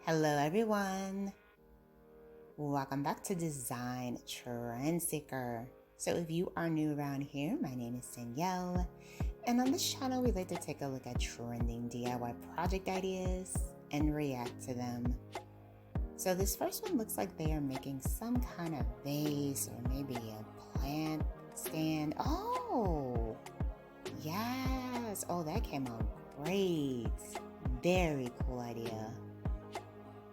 Hello everyone, welcome back to Design Trendseeker. So if you are new around here, my name is Danielle, and on this channel we like to take a look at trending DIY project ideas and react to them. So this first one looks like they are making some kind of vase or maybe a plant stand. Oh, yes. Oh, that came out great. Very cool idea.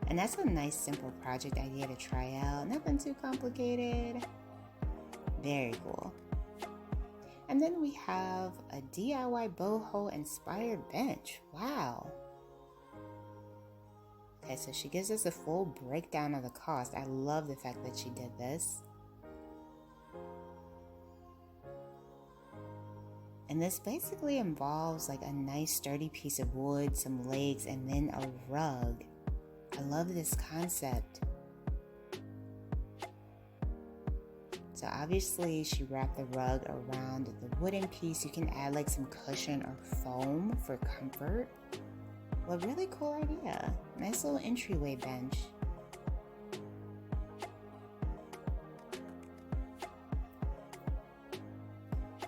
And that's a nice simple project idea to try out. Nothing too complicated. Very cool. And then we have a DIY boho inspired bench. Wow. Okay, so she gives us a full breakdown of the cost. I love the fact that she did this. And this basically involves like a nice sturdy piece of wood, some legs, and then a rug. I love this concept. So obviously she wrapped the rug around the wooden piece. You can add like some cushion or foam for comfort. Well, really cool idea. Nice little entryway bench.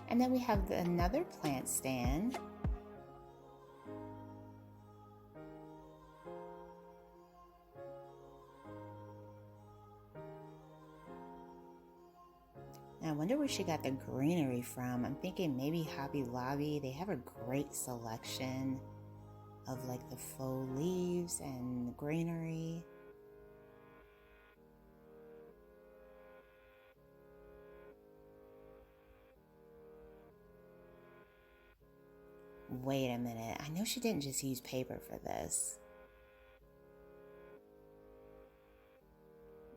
And then we have another plant stand. I wonder where she got the greenery from. I'm thinking maybe Hobby Lobby. They have a great selection of like the faux leaves and greenery. Wait a minute. I know she didn't just use paper for this.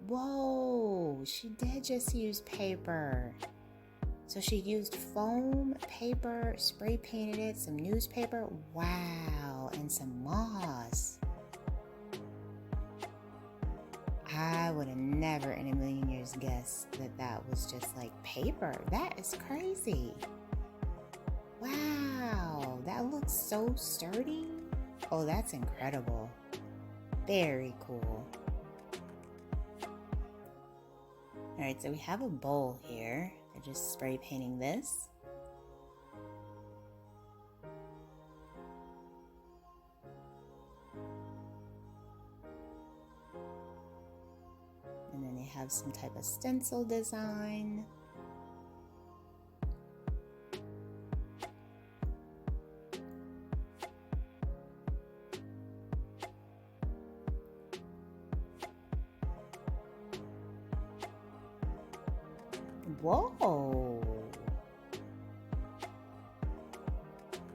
Whoa, she did just use paper. So she used foam, paper, spray painted it, some newspaper, wow, and some moss. I would have never in a million years guessed that that was just like paper. That is crazy. Wow, that looks so sturdy. Oh, that's incredible. Very cool. Alright, so we have a bowl here. They're just spray painting this. And then they have some type of stencil design. Whoa!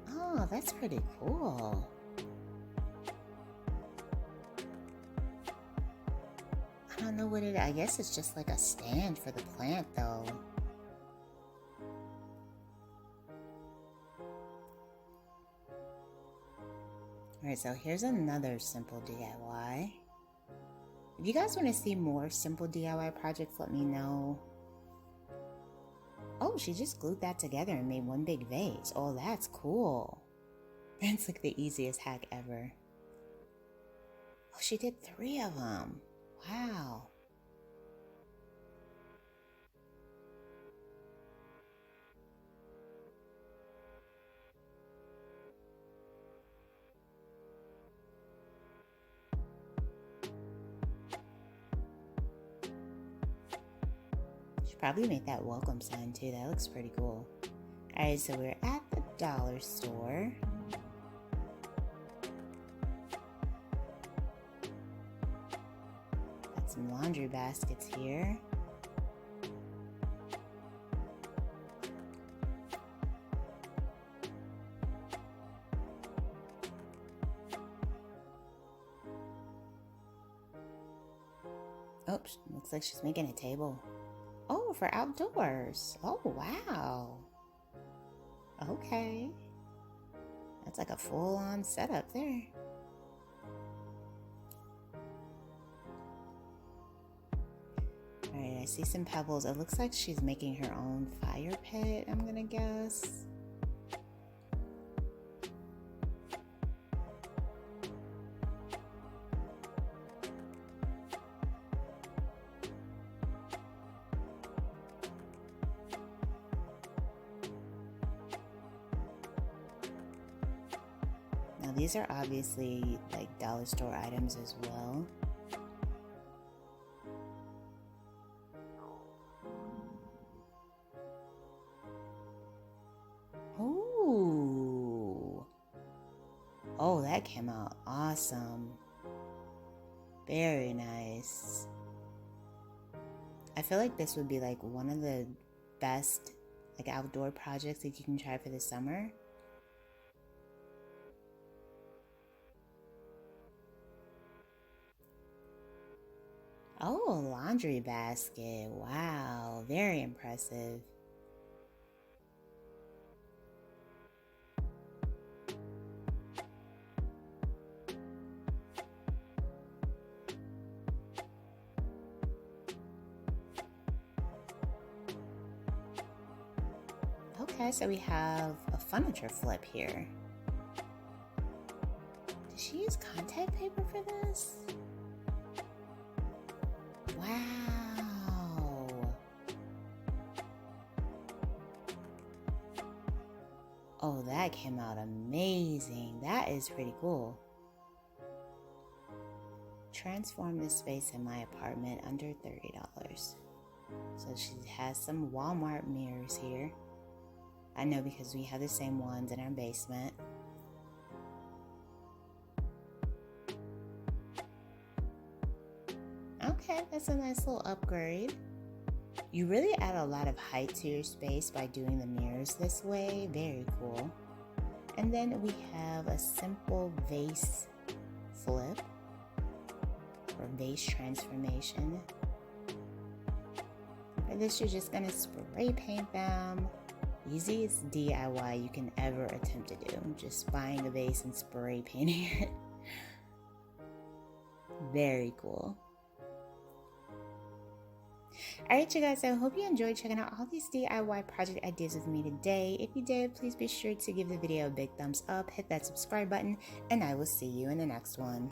Oh, that's pretty cool. I don't know what it is. I guess it's just like a stand for the plant though. Alright, so here's another simple DIY. If you guys want to see more simple DIY projects, let me know. Oh, she just glued that together and made one big vase. Oh, that's cool. That's like the easiest hack ever. Oh, she did 3 of them. Wow. Probably make that welcome sign too. That looks pretty cool. Alright, so we're at the dollar store. Got some laundry baskets here. Oops, looks like she's making a table. Oh, for outdoors. Oh, wow. Okay. That's like a full-on setup there. Alright, I see some pebbles. It looks like she's making her own fire pit, I'm gonna guess. these are obviously like dollar store items as well. Ooh. Oh, that came out awesome. Very nice. I feel like this would be like one of the best like outdoor projects that you can try for the summer. Oh, a laundry basket. Wow, very impressive. Okay, so we have a furniture flip here. Did she use contact paper for this? Wow. Oh, that came out amazing. That is pretty cool. Transform the space in my apartment under $30. So she has some Walmart mirrors here. I know because we have the same ones in our basement. Okay, that's a nice little upgrade. You really add a lot of height to your space by doing the mirrors this way. Very cool. And then we have a simple vase flip or vase transformation. For this, you're just gonna spray paint them. Easiest DIY you can ever attempt to do. Just buying a vase and spray painting it. Very cool. Alright you guys, I hope you enjoyed checking out all these DIY project ideas with me today. If you did, please be sure to give the video a big thumbs up, hit that subscribe button, and I will see you in the next one.